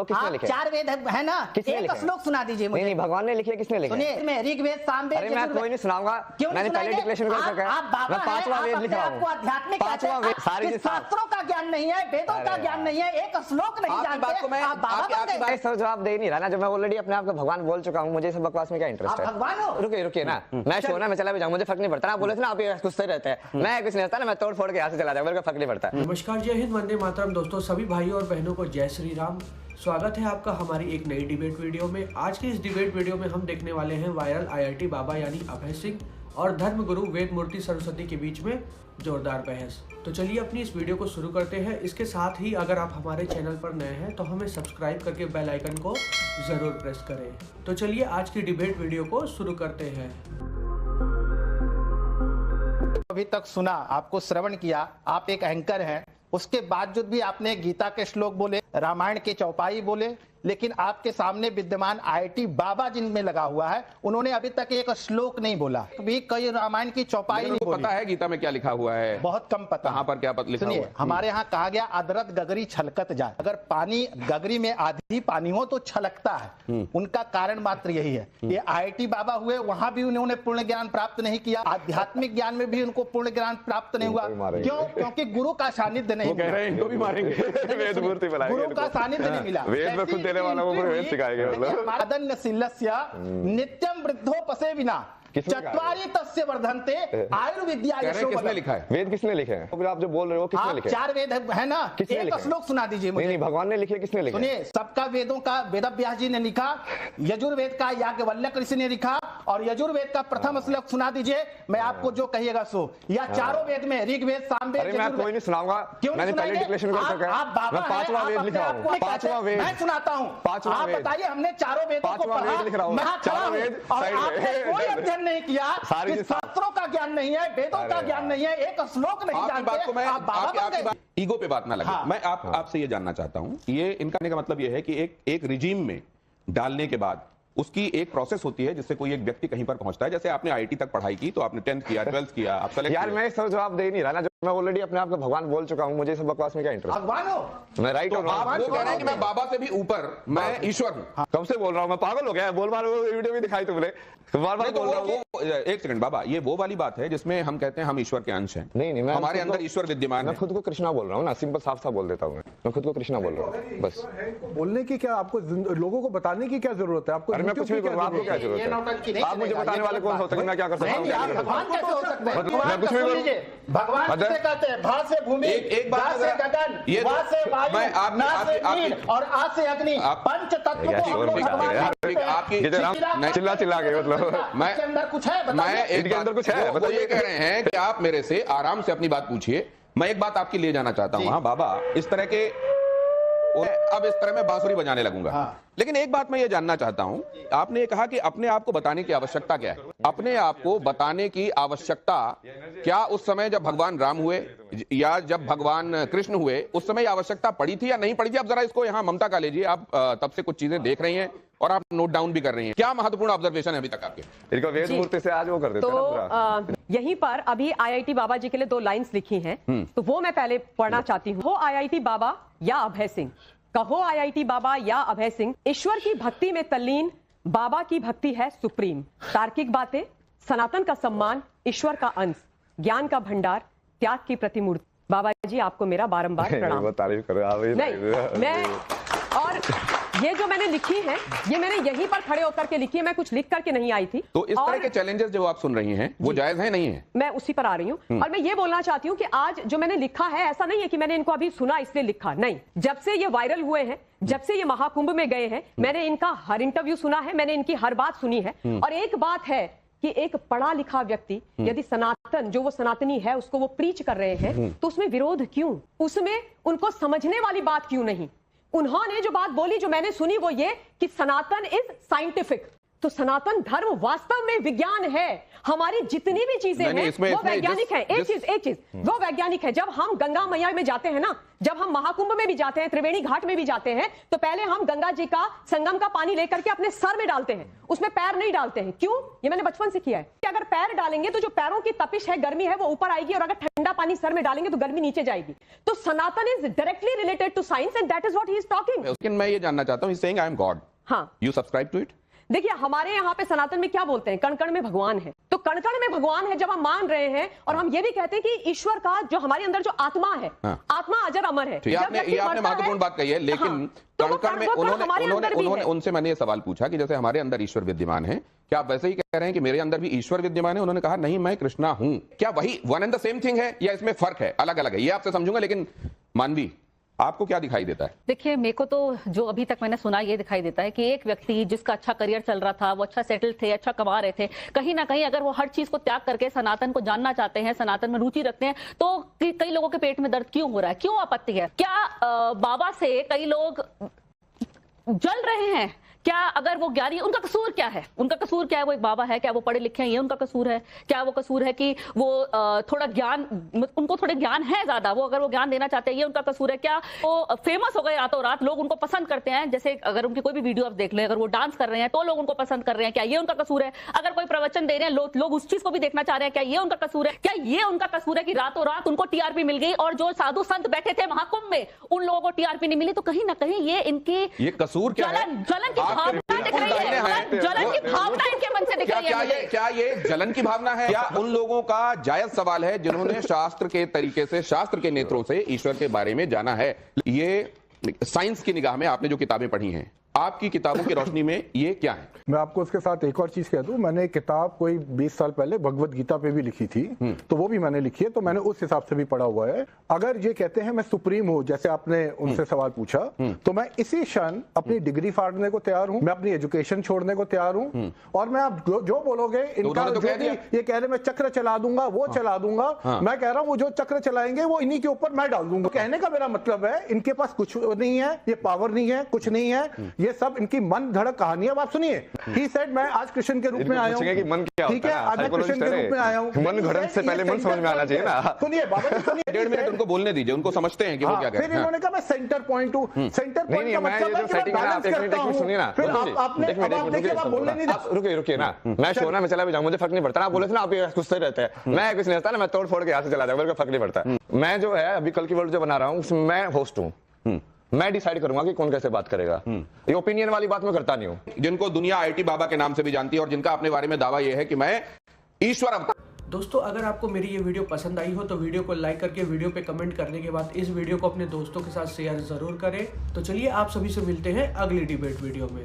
किसने लिखे? 4 वेद है ना, एक श्लोक सुना दीजिए मुझे। नहीं, भगवान ने लिखे, किसने लिखे? सुनिए, मैं ऋग्वेद, सामवेद, अरे मैं कोई नहीं सुनाऊंगा, मैंने पहले डिक्लेरेशन कर रखा है। आप बाबा हैं, 5वां वेद लिख रहा हूं। आपको आध्यात्मिक सारी शास्त्रों का ज्ञान नहीं है, वेदों का ज्ञान नहीं है, एक श्लोक नहीं जानते, आप बाबा बन गए। सर जवाब दे नहीं रहा ना, जब मैं ऑलरेडी अपने आप को भगवान बोल चुका हूँ, मुझे सब बकवास में क्या इंटरेस्ट है? भगवान हो? रुकिए ना, मैं शो ना मैं चला भी जाऊँ, मुझे फर्क नहीं पड़ता ना। आप बोले थे ना आप ये कुछ सही रहते हैं, मैं कुछ नहीं रहता ना, मैं तोड़ फोड़ के यहाँ से चला जाऊँ, मेरे को फर्क नहीं पड़ता। नमस्कार, जय हिंद, वंदे मातरम। दोस्तों सभी भाइयों और बहनों को जय श्री राम। स्वागत है आपका हमारी एक नई डिबेट वीडियो में। आज की इस डिबेट वीडियो में हम देखने वाले हैं वायरल आईआईटी बाबा यानी अभय सिंह और धर्मगुरु वेद मूर्ति सरस्वती के बीच में जोरदार बहस। तो चलिए अपनी इस वीडियो को शुरू करते हैं। इसके साथ ही अगर आप हमारे चैनल पर नए हैं तो हमें सब्सक्राइब करके बेल आइकन को जरूर प्रेस करें। तो चलिए आज की डिबेट वीडियो को शुरू करते हैं। अभी तक सुना, आपको श्रवण किया, आप एक एंकर हैं, उसके बावजूद भी आपने गीता के श्लोक बोले, रामायण के चौपाई बोले, लेकिन आपके सामने विद्यमान आईआईटी बाबा जिनमें लगा हुआ है, उन्होंने अभी तक एक श्लोक नहीं बोला, भी कई रामायण की चौपाई नहीं बोली। पता है गीता में क्या लिखा हुआ है? बहुत कम पता। कहां पर क्या लिखा हुआ है? हमारे यहाँ कहा गया अदरत गगरी छलकत जाए। अगर पानी गगरी में आधी पानी हो तो छलकता है, उनका कारण मात्र यही है। ये आईआईटी बाबा हुए, वहां भी उन्होंने पूर्ण ज्ञान प्राप्त नहीं किया, आध्यात्मिक ज्ञान में भी उनको पूर्ण ज्ञान प्राप्त नहीं हुआ। क्यों? क्योंकि गुरु का सानिध्य नहीं मिला। इनको भी मारेंगे, वेद मूर्ति बनाएंगे, गुरु का सानिध्य नहीं मिला। वेद में खुद देने वाला वो वेद सिखाएंगे। अदन्यशीलस्य नित्यं वृद्धोपसे विना चत्वारि तस्य वर्धन्ते आयुर्विद्या। किसने लिखा है? वेद किसने लिखे हैं? आप जो बोल रहे हो किसने लिखे? 4 वेद है ना, एक श्लोक सुना दीजिए मुझे। नहीं, भगवान ने लिखे, किसने लिखे? सुनिए, सबका वेदों का वेद व्यास जी ने लिखा, यजुर्वेद का याज्ञवल्क्य ऋषि ने लिखा, और यजुर्वेद का प्रथम श्लोक सुना दीजिए, मैं आपको जो कहिएगा सो। या चारों वेद में ऋग्वेद, सामवेद, मैं कोई नहीं सुनाऊंगा, मैंने पहले डिक्लेरेशन कर रखा है। आप बाबा हैं, 5वां वेद लिख रहा हूं, 5वां वेद मैं सुनाता हूं। आप बताइए, हमने चारों वेदों को पढ़ा, लिख रहा हूं, चारों वेद और आपने कोई अध्ययन नहीं किया, शास्त्रों का ज्ञान नहीं है, वेदों का ज्ञान नहीं है, एक श्लोक नहीं जानते, आप बाबा बन गए। ईगो पे बात ना लगे। मैं आपसे ये जानना चाहता हूं, ये इनका कहने का मतलब ये है कि एक रिजीम में डालने के बाद उसकी एक प्रोसेस होती है जिससे कोई एक व्यक्ति कहीं पर पहुंचता है। जैसे आपने आईआईटी तक पढ़ाई की, तो आपने 10th किया, 12th किया, आप सेलेक्ट यार मैं सब जवाब दे नहीं रहा ना, जब मैं ऑलरेडी अपने आप को भगवान बोल चुका हूं, मुझे सब बकवास में क्या इंटरेस्ट? भगवान हो? मैं राइट तो हूं? आप वो कह रहे हैं कि मैं बाबा से भी ऊपर, मैं ईश्वर हूं। कब से बोल रहा हूं? मैं पागल हो गया? बोल बार वीडियो भी दिखाई तुमने, बार बार बोल रहा हूं। एक सेकंड बाबा, ये वो वाली बात है जिसमें हम कहते हैं हम ईश्वर के अंश हैं। नहीं, हमारे अंदर ईश्वर विद्यमान है। मैं खुद को कृष्णा बोल रहा हूँ ना, सिंपल साफ साफ बोल देता हूँ। मैं खुद को कृष्णा बोल रहा हूँ बस। बोलने की क्या, आपको लोगों को बताने की क्या जरूरत है? आपको अरे मैं कुछ भी करूँ, आपको क्या जरूरत है? आप मुझे बताने वाले कौन होते हैं? मैं क्या कर सकता हूँ? भगवान कैसे हो सकते हैं? मैं कुछ भी करूँ। भगवान किसे कहते हैं? भा से भूमि, एक बात से गगन, वा से वायु, ना से नील और आ से अग्नि, पंच तत्व को हम लोग भगवान। चिल्ला चिल्ला के मतलब मैं अंदर कुछ है, मैं एक अंदर कुछ है, वो ये कह रहे हैं कि आप मेरे से आराम से अपनी बात पूछिए। मैं एक बात आपकी ले जाना चाहता हूँ। हाँ बाबा, इस तरह के अब इस तरह मैं बांसुरी बजाने लगूंगा। लेकिन एक बात मैं ये जानना चाहता हूं, आपने ये कहा कि अपने आप को बताने की आवश्यकता क्या है? अपने आप को बताने की आवश्यकता क्या उस समय जब भगवान राम हुए या जब भगवान कृष्ण हुए, उस समय आवश्यकता पड़ी थी या नहीं पड़ी थी? आप जरा इसको यहाँ ममता का लीजिए, आप तब से कुछ चीजें देख रही हैं और आप नोट डाउन भी कर रही हैं। क्या महत्वपूर्ण ऑब्जर्वेशन है अभी तक आपके? इनका वेद मूर्ति से आज वो कर देते तो यहीं पर अभी आईआईटी बाबा जी के लिए 2 लाइन्स लिखी हैं, तो वो मैं पहले पढ़ना चाहती हूँ। हो आईआईटी बाबा या अभय सिंह, कहो आईआईटी बाबा या अभय सिंह, ईश्वर की भक्ति में तल्लीन, बाबा की भक्ति है सुप्रीम। तार्किक बातें, सनातन का सम्मान, ईश्वर का अंश, ज्ञान का भंडार, त्याग की प्रतिमूर्ति। बाबा जी आपको मेरा बारंबार प्रणाम। तारीफ करो। नहीं, मैं और ये जो मैंने लिखी है, ये मैंने यहीं पर खड़े होकर के लिखी है, मैं कुछ लिख करके नहीं आई थी। तो इस तरह के चैलेंजेस जो आप सुन रही हैं, वो जायज है नहीं है? मैं उसी पर आ रही हूँ। और मैं ये बोलना चाहती हूँ कि आज जो मैंने लिखा है, ऐसा नहीं है कि मैंने इनको अभी सुना इसलिए लिखा, नहीं। जब से ये वायरल हुए हैं, जब से ये महाकुंभ में गए हैं, मैंने इनका हर इंटरव्यू सुना है, मैंने इनकी हर बात सुनी है। और एक बात है कि एक पढ़ा लिखा व्यक्ति यदि सनातन, जो वो सनातनी है, उसको वो प्रीच कर रहे हैं, तो उसमें विरोध क्यों? उसमें उनको समझने वाली बात क्यों नहीं? उन्होंने जो बात बोली, जो मैंने सुनी, वो ये कि सनातन इज साइंटिफिक। तो सनातन धर्म वास्तव में विज्ञान है। हमारी जितनी भी चीजें हैं वो वैज्ञानिक है। एक चीज वो वैज्ञानिक है। जब हम गंगा मैया में जाते हैं ना, जब हम महाकुंभ में भी जाते हैं, त्रिवेणी घाट में भी जाते हैं, तो पहले हम गंगा जी का संगम का पानी लेकर के अपने सर में डालते हैं, उसमें पैर नहीं डालते हैं। क्यों? ये मैंने बचपन से किया है कि अगर पैर डालेंगे तो जो पैरों की तपिश है, गर्मी है, वो ऊपर आएगी, और अगर ठंडा पानी सर में डालेंगे तो गर्मी नीचे जाएगी। तो Sanatan is directly related to science and that is what he is talking. लेकिन मैं ये जानना चाहता हूं, he saying I am God. हाँ, यू सब्सक्राइब टू इट? देखिए, हमारे यहाँ पे सनातन में क्या बोलते हैं, कण कण में भगवान है। तो कण कण में भगवान है जब हम मान रहे हैं, और हम ये भी कहते हैं कि ईश्वर का जो हमारे अंदर जो आत्मा है, आत्मा अजर अमर है। ये आपने महत्वपूर्ण बात कही है, लेकिन कण कण में उन्होंने उनसे मैंने ये सवाल पूछा कि जैसे हमारे अंदर ईश्वर विद्यमान है, क्या आप वैसे ही कह रहे हैं कि मेरे अंदर भी ईश्वर विद्यमान है? उन्होंने कहा नहीं, मैं कृष्णा हूं। क्या वही one and the same thing है या इसमें फर्क है, अलग अलग है? ये आपसे समझूंगा, लेकिन मानवी आपको क्या दिखाई देता है? देखिए, मेरे को तो जो अभी तक मैंने सुना ये दिखाई देता है कि एक व्यक्ति जिसका अच्छा करियर चल रहा था, वो अच्छा सेटल थे, अच्छा कमा रहे थे, कहीं ना कहीं अगर वो हर चीज को त्याग करके सनातन को जानना चाहते हैं, सनातन में रुचि रखते हैं, तो कई लोगों के पेट में दर्द क्यों हो रहा है, क्यों आपत्ति है? क्या बाबा से कई लोग जल रहे हैं? क्या अगर वो ज्ञानी, उनका कसूर क्या है? उनका कसूर क्या है? वो एक बाबा है, क्या वो पढ़े लिखे हैं, ये उनका कसूर है? क्या वो कसूर है कि वो थोड़ा ज्ञान, उनको थोड़े ज्ञान है ज्यादा, वो अगर वो ज्ञान देना चाहते हैं, ये उनका कसूर है? क्या वो फेमस हो गए रातों रात, लोग उनको पसंद करते हैं? जैसे अगर उनकी कोई भी वीडियो आप देख लें, अगर वो डांस कर रहे हैं तो लोग उनको पसंद कर रहे हैं, क्या ये उनका कसूर है? अगर कोई प्रवचन दे रहे हैं, लोग उस चीज को भी देखना चाह रहे हैं, क्या ये उनका कसूर है? क्या ये उनका कसूर है कि रातों रात उनको टीआरपी मिल गई, और जो साधु संत बैठे थे महाकुंभ में, उन लोगों को टीआरपी नहीं मिली? तो कहीं ना कहीं ये इनकी ये कसूर क्या है? जलन की भावना दिख रही है। जलन की भावना इनके मन से दिख रही है। क्या ये जलन की भावना है, या उन लोगों का जायज सवाल है जिन्होंने शास्त्र के तरीके से, शास्त्र के नेत्रों से ईश्वर के बारे में जाना है? ये साइंस की निगाह में आपने जो किताबें पढ़ी हैं, आपकी किताबों की रोशनी में ये क्या है? मैं आपको उसके साथ एक और चीज कह दूं, मैंने एक किताब कोई 20 साल पहले भगवत गीता पे भी लिखी थी, तो वो भी मैंने लिखी है, तो मैंने उस हिसाब से भी पढ़ा हुआ है। अगर ये कहते हैं मैं सुप्रीम हूं, जैसे आपने उनसे सवाल पूछा, तो मैं इसी क्षण अपनी डिग्री फाड़ने को तैयार हूं, मैं अपनी एजुकेशन छोड़ने को तैयार हूं, और मैं आप जो बोलोगे, इनका तो जो ये कह रहे मैं चक्र चला दूंगा, वो चला दूंगा, मैं कह रहा हूं वो जो चक्र चलाएंगे वो इन्हीं के ऊपर मैं डाल दूंगा। कहने का मेरा मतलब है, इनके पास कुछ नहीं है, ये पावर नहीं है, कुछ नहीं है, ये सब इनकी मन धड़क कहानी है। अब आप सुनिए, ही सेड मैं आज कृष्ण के रूप में आया हूं, ठीक है, आज मैं कृष्ण के रूप में आया हूं। मन घड़न से पहले मन समझ में आना चाहिए ना। सुनिए बाबा जी, सुनिए, 1.5 मिनट उनको बोलने दीजिए, उनको समझते हैं कि वो क्या कह रहे हैं। फिर इन्होंने कहा मैं सेंटर पॉइंट हूं, सेंटर पॉइंट का मतलब है कि मैं बैलेंस करता हूं। सुनिए ना, फिर आपने अब देखिए, आप बोलने नहीं दे। रुकिए ना, मैं शोना में चला भी जाऊं, मुझे फर्क नहीं पड़ता ना। आप बोले थे ना आप ये गुस्से रहते हैं, मैं कुछ नहीं होता ना, मैं तोड़ फोड़ के यहाँ से चला जाऊंगा, मेरे को फर्क नहीं पड़ता। मैं जो है अभी कल की वर्ल्ड जो बना रहा हूँ, उसमें मैं होस्ट हूँ, मैं डिसाइड करूंगा कि कौन कैसे बात करेगा। ये ओपिनियन वाली बात मैं करता नहीं हूं। जिनको दुनिया आईटी बाबा के नाम से भी जानती है, और जिनका अपने बारे में दावा यह है कि मैं ईश्वर अवतार। दोस्तों, अगर आपको मेरी ये वीडियो पसंद आई हो तो वीडियो को लाइक करके, वीडियो पे कमेंट करने के बाद इस वीडियो को अपने दोस्तों के साथ शेयर जरूर करें। तो चलिए, आप सभी से मिलते हैं अगली डिबेट वीडियो में।